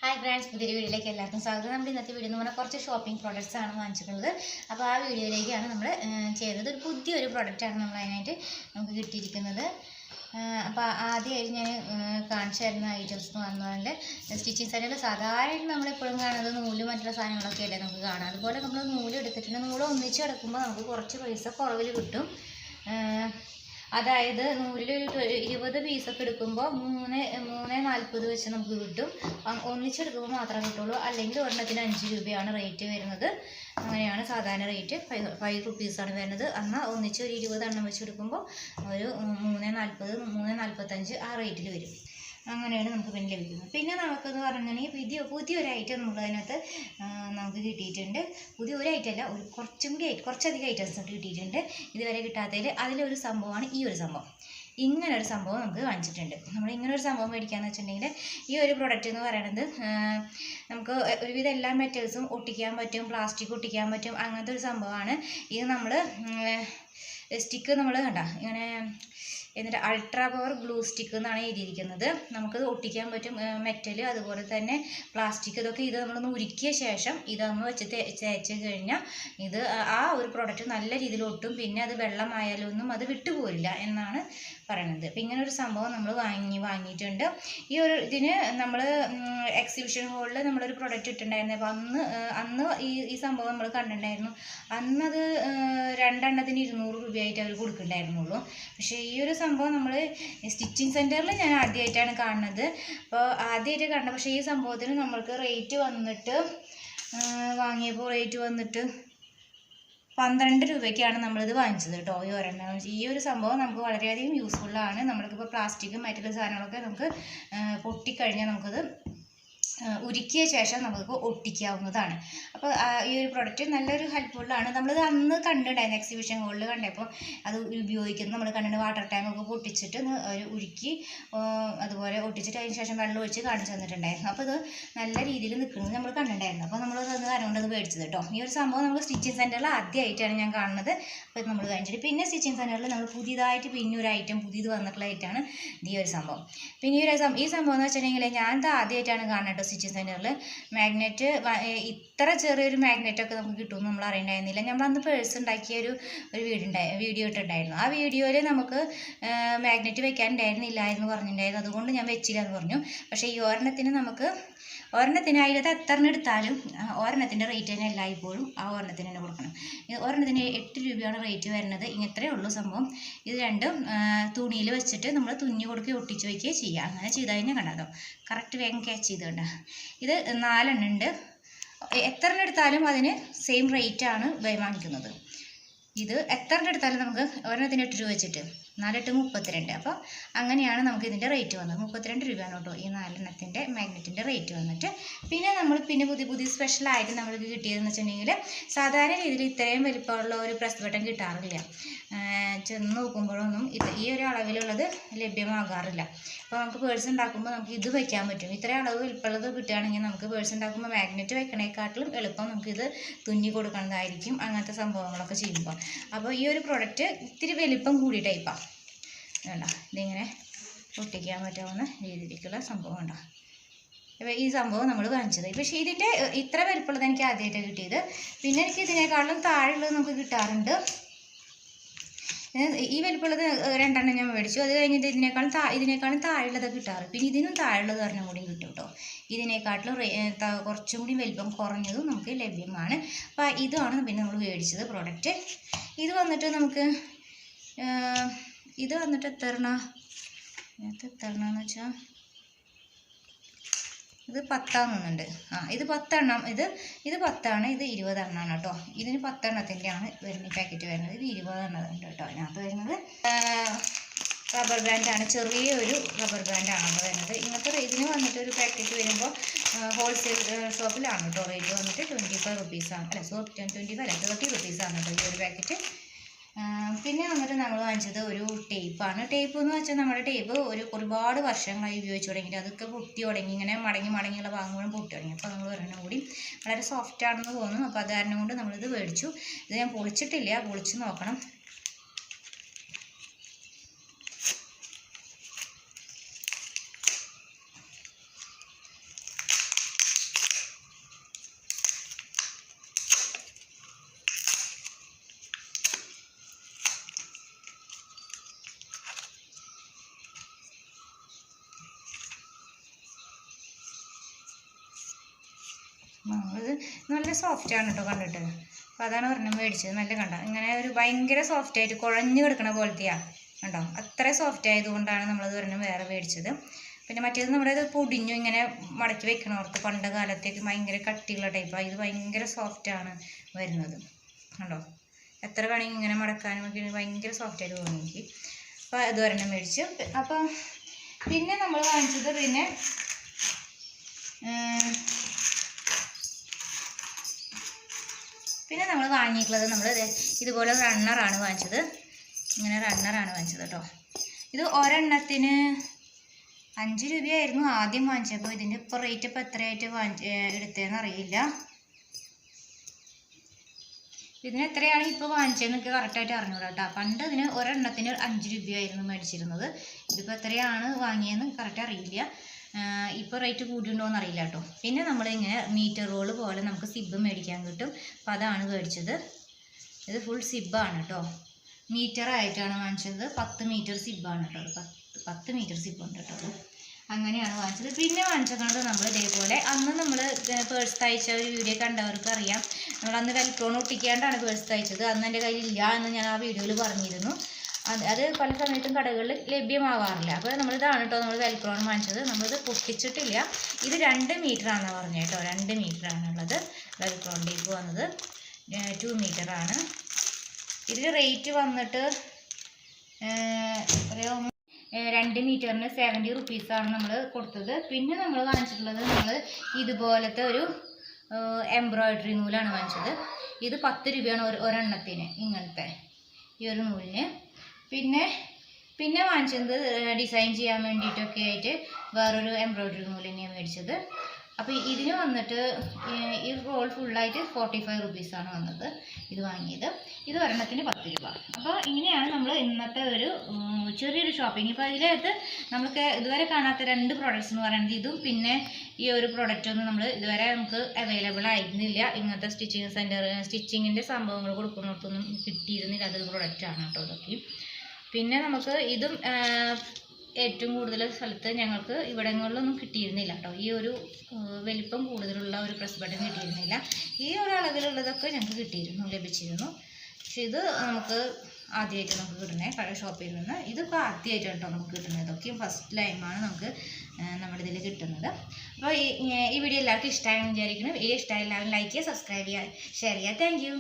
Hi friends, പുതിയൊരു വീഡിയോയിലേക്ക് എല്ലാവർക്കും സ്വാഗതം. നമ്മുടെ ഇന്നത്തെ വീഡിയോ എന്ന് പറഞ്ഞാൽ കുറച്ച് ഷോപ്പിംഗ് പ്രോഡക്റ്റ്സ് ആണ് വാങ്ങിച്ചിട്ടുള്ളത്. അപ്പോൾ ആ വീഡിയോയിലേക്കാണ് നമ്മൾ ചെയ്തത്. ഒരു പുതിയൊരു പ്രോഡക്റ്റാണ് നമ്മൾ അതിനായിട്ട് നമുക്ക് കിട്ടിയിരിക്കുന്നത്. അപ്പോൾ ആദ്യമായിട്ട് ഞാൻ കാണിച്ചു തരുന്ന ഐറ്റംസ് എന്ന് പറഞ്ഞാൽ സ്റ്റിച്ചിങ് സെൻറ്ററിൽ സാധാരണ നമ്മളെപ്പോഴും കാണുന്നത് നൂല് മറ്റുള്ള സാധനങ്ങളൊക്കെ അല്ലേ നമുക്ക് കാണാം. അതുപോലെ നമ്മൾ നൂല് എടുത്തിട്ടുണ്ട്. നൂല് ഒന്നിച്ച് കിടക്കുമ്പോൾ നമുക്ക് കുറച്ച് പൈസ കുറവിൽ കിട്ടും. അതായത് നൂലിൽ ഒരു 20 പീസൊക്കെ എടുക്കുമ്പോൾ 340 വെച്ച് നമുക്ക് കിട്ടും. ഒന്നിച്ചെടുക്കുമ്പോൾ മാത്രമേ കിട്ടുള്ളൂ. അല്ലെങ്കിൽ ഒരെണ്ണത്തിന് 5 രൂപയാണ് റേറ്റ് വരുന്നത്. അങ്ങനെയാണ് സാധാരണ റേറ്റ്. 5 റുപ്പീസാണ് വരുന്നത്. എന്നാൽ ഒന്നിച്ച് ഒരു 20 എണ്ണം വെച്ച് എടുക്കുമ്പോൾ ഒരു 340 345 ആ റേറ്റിൽ വരും. അങ്ങനെയാണ് നമുക്ക് പിന്നെ ലഭിക്കുന്നത്. പിന്നെ നമുക്കെന്ന് പറഞ്ഞിട്ടുണ്ടെങ്കിൽ പുതിയൊരു ഐറ്റം നമ്മളതിനകത്ത് നമുക്ക് കിട്ടിയിട്ടുണ്ട്. പുതിയൊരു ഐറ്റം അല്ല, കുറച്ചധികം ഐറ്റംസ് കിട്ടിയിട്ടുണ്ട് ഇതുവരെ കിട്ടാത്തതിൽ. അതിലൊരു സംഭവമാണ് ഈ ഒരു സംഭവം. ഇങ്ങനൊരു സംഭവം നമുക്ക് വാങ്ങിച്ചിട്ടുണ്ട്. നമ്മൾ ഇങ്ങനൊരു സംഭവം മേടിക്കാന്ന് വെച്ചിട്ടുണ്ടെങ്കിൽ ഈ ഒരു പ്രൊഡക്റ്റ് എന്ന് പറയുന്നത് നമുക്ക് ഒരുവിധം എല്ലാ മെറ്റൽസും ഒട്ടിക്കാൻ പറ്റും, പ്ലാസ്റ്റിക് ഒട്ടിക്കാൻ പറ്റും, അങ്ങനത്തെ ഒരു സംഭവമാണ്. ഇത് നമ്മൾ സ്റ്റിക്ക് നമ്മൾ കണ്ട ഇങ്ങനെ എന്നിട്ട് അൾട്രാ പവർ ഗ്ലൂ സ്റ്റിക്ക് എന്നാണ് എഴുതിയിരിക്കുന്നത്. നമുക്കത് ഒട്ടിക്കാൻ പറ്റും, മെറ്റൽ അതുപോലെ തന്നെ പ്ലാസ്റ്റിക്. ഇത് നമ്മളൊന്ന് ഉരുക്കിയ ശേഷം ഇതൊന്ന് വെച്ച് തേച്ച് കഴിഞ്ഞാൽ ഇത് ആ ഒരു പ്രോഡക്റ്റ് നല്ല രീതിയിൽ ഒട്ടും. പിന്നെ അത് വെള്ളമായാലൊന്നും അത് വിട്ടുപോരില്ല എന്നാണ് പറയണത്. അപ്പം ഇങ്ങനെ ഒരു സംഭവം നമ്മൾ വാങ്ങിയിട്ടുണ്ട്. ഈ ഒരു ഇതിന് നമ്മൾ എക്സിബിഷൻ ഹാളിൽ നമ്മളൊരു പ്രൊഡക്റ്റ് ഇട്ടിട്ടുണ്ടായിരുന്നു. അപ്പോൾ അന്ന് ഈ സംഭവം നമ്മൾ കണ്ടിട്ടുണ്ടായിരുന്നു. അന്നത് 2 എണ്ണത്തിന് 200 രൂപയായിട്ട് അവർ കൊടുക്കുന്നുണ്ടായിരുന്നുള്ളൂ. പക്ഷേ ഈ ഒരു സംഭവം നമ്മൾ സ്റ്റിച്ചിങ് സെൻറ്ററിൽ ഞാൻ ആദ്യമായിട്ടാണ് കാണുന്നത്. അപ്പോൾ ആദ്യമായിട്ട് കണ്ടത്. പക്ഷേ ഈ സംഭവത്തിന് നമ്മൾക്ക് റേറ്റ് വന്നിട്ട് വാങ്ങിയപ്പോൾ റേറ്റ് വന്നിട്ട് 12 രൂപയ്ക്കാണ് നമ്മളിത് വാങ്ങിച്ചത് കേട്ടോ. ഈ ഒരെണ്ണം. ഈ ഒരു സംഭവം നമുക്ക് വളരെയധികം യൂസ്ഫുള്ളാണ്. നമ്മൾക്കിപ്പോൾ പ്ലാസ്റ്റിക്കും മറ്റുള്ള സാധനങ്ങളൊക്കെ നമുക്ക് പൊട്ടിക്കഴിഞ്ഞാൽ നമുക്കത് ഉരുക്കിയ ശേഷം നമുക്ക് ഒട്ടിക്കാവുന്നതാണ്. അപ്പോൾ ഈ ഒരു പ്രൊഡക്റ്റ് നല്ലൊരു ഹെൽപ്ഫുള്ളാണ്. നമ്മളിത് അന്ന് കണ്ടിട്ടുണ്ടായിരുന്നു, എക്സിബിഷൻ ഹാളിൽ കണ്ടപ്പോൾ അത് ഉപയോഗിക്കുന്നത് നമ്മൾ കണ്ടിട്ട്. വാട്ടർ ടാങ്കൊക്കെ പൊട്ടിച്ചിട്ട് ഒരു ഉരുക്കി അതുപോലെ ഒട്ടിച്ചിട്ട് അതിന് ശേഷം വെള്ളം ഒഴിച്ച് കാണിച്ചു തന്നിട്ടുണ്ടായിരുന്നു. അപ്പോൾ ഇത് നല്ല രീതിയിൽ നിൽക്കുന്നത് നമ്മൾ കണ്ടിട്ടുണ്ടായിരുന്നു. അപ്പോൾ നമ്മളത് അതുകൊണ്ട് മേടിച്ചത് കേട്ടോ. ഈ ഒരു സംഭവം നമ്മൾ സ്റ്റിച്ചിങ് സെൻറ്ററിൽ ആദ്യമായിട്ടാണ് ഞാൻ കാണുന്നത്. അപ്പോൾ ഇത് നമ്മൾ കാണിച്ചിട്ട് പിന്നെ സ്റ്റിച്ചിങ് സെൻറ്ററിൽ നമ്മൾ പുതിയതായിട്ട് പിന്നെ ഒരു ഐറ്റം പുതിയത് വന്നിട്ടുള്ള ഐറ്റമാണ് ഈ ഒരു സംഭവം. പിന്നെ ഈ സംഭവം എന്ന് വെച്ചിട്ടുണ്ടെങ്കിൽ ഞാൻ ഇത് ആദ്യമായിട്ടാണ് കാണുന്നത് സ്റ്റിച്ചിങ് സെൻറ്ററിൽ. മാഗ്നറ്റ് ഇത്ര ചെറിയൊരു മാഗ്നറ്റൊക്കെ നമുക്ക് കിട്ടുമെന്ന് നമ്മൾ അറിയണ്ടായിരുന്നില്ല. നമ്മളന്ന് പേഴ്സ് ഉണ്ടാക്കിയ ഒരു വീഡിയോ ഇട്ടിട്ടുണ്ടായിരുന്നു. ആ വീഡിയോയിൽ നമുക്ക് മാഗ്നറ്റ് വെക്കാനുണ്ടായിരുന്നില്ല എന്ന് പറഞ്ഞിട്ടുണ്ടായിരുന്നു. അതുകൊണ്ട് ഞാൻ വെച്ചില്ല എന്ന് പറഞ്ഞു. പക്ഷേ ഈ ഒരെണ്ണത്തിന് അതിലത് എത്ര എണ്ണം എടുത്താലും ഒരെണ്ണത്തിൻ്റെ റേറ്റ് തന്നെ എല്ലായ്പ്പോഴും ആ ഒരെണ്ണത്തിന് തന്നെ കൊടുക്കണം. ഒരെണ്ണത്തിന് 8 രൂപയാണ് റേറ്റ് വരുന്നത്. ഇത്രയേ ഉള്ളൂ സംഭവം. ഇത് രണ്ടും തുണിയിൽ വെച്ചിട്ട് നമ്മൾ തുന്നി കൊടുക്കുകയോ ഒട്ടിച്ച് വയ്ക്കുകയോ ചെയ്യുക. അങ്ങനെ ചെയ്ത് കഴിഞ്ഞാൽ കണ്ടോ കറക്റ്റ് വേഗം ക്യാച്ച് ചെയ്ത് കണ്ട. ഇത് 4 എണ്ണം ഉണ്ട്. എത്ര എണ്ണം എടുത്താലും അതിന് സെയിം റേറ്റാണ് വാങ്ങിക്കുന്നത്. ഇത് എത്ര എണ്ണം എടുത്താലും നമുക്ക് ഒരെണ്ണത്തിന് 8 രൂപ വെച്ചിട്ട് 4 8 32. അപ്പോൾ അങ്ങനെയാണ് നമുക്ക് ഇതിൻ്റെ റേറ്റ് വന്നത്. 32 രൂപയാണ് കേട്ടോ ഈ 4 എണ്ണത്തിൻ്റെ മാഗ്നറ്റിൻ്റെ റേറ്റ് വന്നിട്ട്. പിന്നെ നമ്മൾ പുതിയ സ്പെഷ്യലായിട്ട് നമ്മൾക്ക് കിട്ടിയതെന്ന് വെച്ചിട്ടുണ്ടെങ്കിൽ സാധാരണ രീതിയിൽ ഇത്രയും വലിപ്പമുള്ള ഒരു പ്രസ് ബട്ടൺ കിട്ടാറില്ല. ചെന്ന് നോക്കുമ്പോഴൊന്നും ഈ ഒരു അളവിലുള്ളത് ലഭ്യമാകാറില്ല. അപ്പോൾ നമുക്ക് പേഴ്സ് ഉണ്ടാക്കുമ്പോൾ നമുക്ക് ഇത് വയ്ക്കാൻ പറ്റും. ഇത്രയും അളവ് വലിപ്പമുള്ളത് കിട്ടുകയാണെങ്കിൽ നമുക്ക് പേഴ്സ് ഉണ്ടാക്കുമ്പോൾ മാഗ്നറ്റ് വയ്ക്കണേക്കാട്ടിലും എളുപ്പം നമുക്കിത് തുന്നി കൊടുക്കുന്നതായിരിക്കും അങ്ങനത്തെ സംഭവങ്ങളൊക്കെ ചെയ്യുമ്പോൾ. അപ്പോൾ ഈ ഒരു പ്രൊഡക്റ്റ് ഇത്തിരി വലിപ്പം കൂടിയ ടൈപ്പാണ്. വേണ്ട ഇതിങ്ങനെ ഒട്ടിക്കാൻ പറ്റാവുന്ന രീതിയിലേക്കുള്ള സംഭവം ഉണ്ടോ. അപ്പോൾ ഈ സംഭവം നമ്മൾ വാങ്ങിച്ചത്. പക്ഷേ ഇതിൻ്റെ ഇത്ര വലിപ്പമുള്ളത് എനിക്ക് ആദ്യമായിട്ടാണ് കിട്ടിയത്. പിന്നെ എനിക്ക് ഇതിനേക്കാളും താഴെയുള്ളത് നമുക്ക് കിട്ടാറുണ്ട്. ഈ വലിപ്പമുള്ളത് 2 എണ്ണം ഞാൻ മേടിച്ചു. അത് കഴിഞ്ഞിട്ട് ഇതിനേക്കാളും താഴെയുള്ളതാണ് കിട്ടാറ്. പിന്നെ ഇതിനും താഴെയുള്ളത് ഒരെണ്ണം കൂടി കിട്ടും കേട്ടോ. ഇതിനേക്കാട്ടിലും കുറച്ചും കൂടി വലിപ്പം കുറഞ്ഞതും നമുക്ക് ലഭ്യമാണ്. അപ്പോൾ ഇതാണ് പിന്നെ നമ്മൾ മേടിച്ചത് പ്രോഡക്റ്റ്. ഇത് വന്നിട്ട് നമുക്ക് എത്ര എണ്ണമെന്ന് വെച്ചാൽ ഇത് 10 തോന്നുന്നുണ്ട്. ഇത് 10 എണ്ണം. ഇത് 10 ഇത് 20 എണ്ണമാണ് കേട്ടോ. ഇതിന് 10 എണ്ണത്തിൻ്റെയാണ് വരുന്ന പാക്കറ്റ് വരുന്നത്. ഇത് 20 എണ്ണം ഉണ്ട് കേട്ടോ. അതിനകത്ത് വരുന്നത് റബ്ബർ ബാൻഡാണ്. ചെറിയൊരു റബ്ബർ ബാൻഡാണ് വരുന്നത്. ഇതിന് വന്നിട്ട് ഒരു പാക്കറ്റ് വരുമ്പോൾ ഹോൾസെയിൽ ഷോപ്പിലാണ് കേട്ടോ. റേറ്റ് വന്നിട്ട് 25 റുപ്പീസാണ്. അല്ല 30 റുപ്പീസാണ് കേട്ടോ ഈ ഒരു പാക്കറ്റ്. പിന്നെ വന്നിട്ട് നമ്മൾ വാങ്ങിച്ചത് ഒരു ടേപ്പാണ്. ടേപ്പ് എന്ന് വെച്ചാൽ നമ്മുടെ ടേപ്പ് ഒരുപാട് വർഷങ്ങളായി ഉപയോഗിച്ച് തുടങ്ങിയിട്ട് അതൊക്കെ പൊട്ടി തുടങ്ങി. ഇങ്ങനെ മടങ്ങിയുള്ള ഭാഗങ്ങളും പൊട്ടി തുടങ്ങി. അപ്പോൾ നമ്മൾ ഒരെണ്ണം കൂടി വളരെ സോഫ്റ്റ് ആണെന്ന് തോന്നുന്നു. അപ്പോൾ അത് കാരണം കൊണ്ട് നമ്മളിത് മേടിച്ചു. ഇത് ഞാൻ പൊളിച്ചിട്ടില്ല, പൊളിച്ച് നോക്കണം. ഇത് നല്ല സോഫ്റ്റാണ് കേട്ടോ കണ്ടിട്ട്. അപ്പോൾ അതാണ് ഒരെണ്ണം മേടിച്ചത്. നല്ല കണ്ട ഇങ്ങനെ ഒരു ഭയങ്കര സോഫ്റ്റായിട്ട് കുഴഞ്ഞു കിടക്കണ പോലത്തെയാണ് കണ്ടോ. അത്ര സോഫ്റ്റ് ആയതുകൊണ്ടാണ് നമ്മളത് ഒരെണ്ണം വേറെ മേടിച്ചത്. പിന്നെ മറ്റേത് നമ്മുടെ ഇത് പൊടിഞ്ഞു ഇങ്ങനെ മടക്കി വെക്കണവർക്ക് പണ്ട് കാലത്തേക്ക് ഭയങ്കര കട്ടിയുള്ള ടൈപ്പാണ്. ഇത് ഭയങ്കര സോഫ്റ്റാണ് വരുന്നത് കണ്ടോ. എത്ര വേണമെങ്കിൽ ഇങ്ങനെ മടക്കാനും ഒക്കെ ഭയങ്കര സോഫ്റ്റായിട്ട് തോന്നി എനിക്ക്. അപ്പോൾ ഇത് ഒരെണ്ണം മേടിച്ചു. അപ്പം പിന്നെ നമ്മൾ വാങ്ങിച്ചത് പിന്നെ നമ്മൾ വാങ്ങിയിട്ടുള്ളത് നമ്മൾ ഇതുപോലെ റണ്ണറാണ് വാങ്ങിച്ചത്. ഇങ്ങനെ റണ്ണറാണ് വാങ്ങിച്ചത് കേട്ടോ. ഇത് ഒരെണ്ണത്തിന് 5 രൂപയായിരുന്നു ആദ്യം വാങ്ങിച്ചപ്പോൾ. ഇതിൻ്റെ ഇപ്പോൾ റേറ്റ് ഇപ്പോൾ എത്രയായിട്ട് എടുത്തതെന്ന് അറിയില്ല. ഇതിന് എത്രയാണ് ഇപ്പോൾ വാങ്ങിച്ചതെന്നൊക്കെ കറക്റ്റായിട്ട് അറിഞ്ഞൂടാ കേട്ടോ. പണ്ട് ഇതിന് ഒരെണ്ണത്തിന് 5 രൂപയായിരുന്നു മേടിച്ചിരുന്നത്. ഇതിപ്പോൾ എത്രയാണ് വാങ്ങിയതെന്ന് കറക്റ്റ് അറിയില്ല. ഇപ്പോൾ റേറ്റ് കൂടിയുണ്ടോയെന്ന് അറിയില്ല കേട്ടോ. പിന്നെ നമ്മളിങ്ങനെ മീറ്റർ റോള് പോലെ നമുക്ക് സിബ്ബ് മേടിക്കാൻ കിട്ടും. അപ്പോൾ അതാണ് മേടിച്ചത്. ഇത് ഫുൾ സിബ്ബാണ് കേട്ടോ. മീറ്ററായിട്ടാണ് വാങ്ങിച്ചത്. 10 മീറ്റർ സിബ്ബാണ് കേട്ടോ. 10 മീറ്റർ സിബ്ബുണ്ട് കേട്ടോ. അങ്ങനെയാണ് വാങ്ങിച്ചത്. പിന്നെ വാങ്ങിച്ചത് നമ്മൾ ഇതേപോലെ അന്ന് നമ്മൾ പേഴ്സ് തയ്ച്ച ഒരു വീഡിയോ കണ്ടവർക്ക് അറിയാം. നമ്മളന്ന് വെൽക്രോൺ ഒട്ടിക്കാണ്ടാണ് പേഴ്സ് തയ്ച്ചത്. അന്ന് എൻ്റെ കയ്യിലില്ല എന്ന് ഞാൻ ആ വീഡിയോയിൽ പറഞ്ഞിരുന്നു. അത് പല സമയത്തും കടകളിൽ ലഭ്യമാവാറില്ല. അപ്പോൾ നമ്മളിതാണ് കേട്ടോ നമ്മൾ വെൽക്രോൺ വാങ്ങിച്ചത്. നമ്മളിത് പൊട്ടിച്ചിട്ടില്ല. ഇത് 2 മീറ്ററാണെന്ന് പറഞ്ഞു കേട്ടോ. 2 മീറ്ററാണുള്ളത്. വെൽക്രോൺ ടേപ്പ് വന്നത് 2 മീറ്ററാണ്. ഇതിന് റേറ്റ് വന്നിട്ട് 2 മീറ്ററിന് 70 റുപ്പീസാണ് നമ്മൾ കൊടുത്തത്. പിന്നെ നമ്മൾ വാങ്ങിച്ചിട്ടുള്ളത് നമ്മൾ ഇതുപോലത്തെ ഒരു എംബ്രോയിഡറി നൂലാണ് വാങ്ങിച്ചത്. ഇത് 10 രൂപയാണ് ഒരെണ്ണത്തിന് ഇങ്ങനത്തെ ഈ ഒരു നൂലിന്. പിന്നെ വാങ്ങിച്ചത് ഡിസൈൻ ചെയ്യാൻ വേണ്ടിയിട്ടൊക്കെ ആയിട്ട് വേറൊരു എംബ്രോയിഡറി നൂല് തന്നെയാണ് മേടിച്ചത്. അപ്പോൾ ഇതിന് വന്നിട്ട് ഈ റോൾ ഫുള്ളായിട്ട് 45 റുപ്പീസാണ് വന്നത് ഇത് വാങ്ങിയത്. ഇത് ഒരെണ്ണത്തിന് 10 രൂപ. അപ്പോൾ ഇങ്ങനെയാണ് നമ്മൾ ഇന്നത്തെ ഒരു ചെറിയൊരു ഷോപ്പിംഗ്. ഇപ്പോൾ അതിനകത്ത് നമുക്ക് ഇതുവരെ കാണാത്ത 2 പ്രോഡക്റ്റ്സ് എന്ന് പറയുന്നത് ഇതും പിന്നെ ഈ ഒരു പ്രോഡക്റ്റൊന്നും നമ്മൾ ഇതുവരെ നമുക്ക് അവൈലബിൾ ആയിരുന്നില്ല. ഇങ്ങനത്തെ സ്റ്റിച്ചിങ്ങിൻ്റെ സംഭവങ്ങൾ കൊടുക്കുന്നിടത്തൊന്നും കിട്ടിയിരുന്നില്ല. അതൊരു പ്രോഡക്റ്റാണ് കേട്ടോ ഇതൊക്കെ. പിന്നെ നമുക്ക് ഇതും ഏറ്റവും കൂടുതൽ സ്ഥലത്ത് ഞങ്ങൾക്ക് ഇവിടങ്ങളിലൊന്നും കിട്ടിയിരുന്നില്ല കേട്ടോ. ഈ ഒരു വലിപ്പം കൂടുതലുള്ള ഒരു പ്രസ് ബട്ടൺ കിട്ടിയിരുന്നില്ല. ഈ ഒരു അളവിലുള്ളതൊക്കെ ഞങ്ങൾക്ക് ലഭിച്ചിരുന്നു. പക്ഷെ ഇത് നമുക്ക് ആദ്യമായിട്ട് നമുക്ക് കിട്ടുന്നത് ഷോപ്പിൽ നിന്ന്. ഇതിപ്പോൾ ആദ്യമായിട്ടാണ് കേട്ടോ നമുക്ക് കിട്ടുന്നത്. ഇതൊക്കെയും ഫസ്റ്റ് ടൈമാണ് നമുക്ക് നമ്മുടെ ഇതിൽ കിട്ടുന്നത്. അപ്പോൾ ഈ വീഡിയോ എല്ലാവർക്കും ഇഷ്ടമായെന്ന് വിചാരിക്കണം. വീഡിയോ ഇഷ്ടമായി എല്ലാവരും ലൈക്ക് ചെയ്യുക, സബ്സ്ക്രൈബ് ചെയ്യുക, ഷെയർ ചെയ്യുക. Thank you.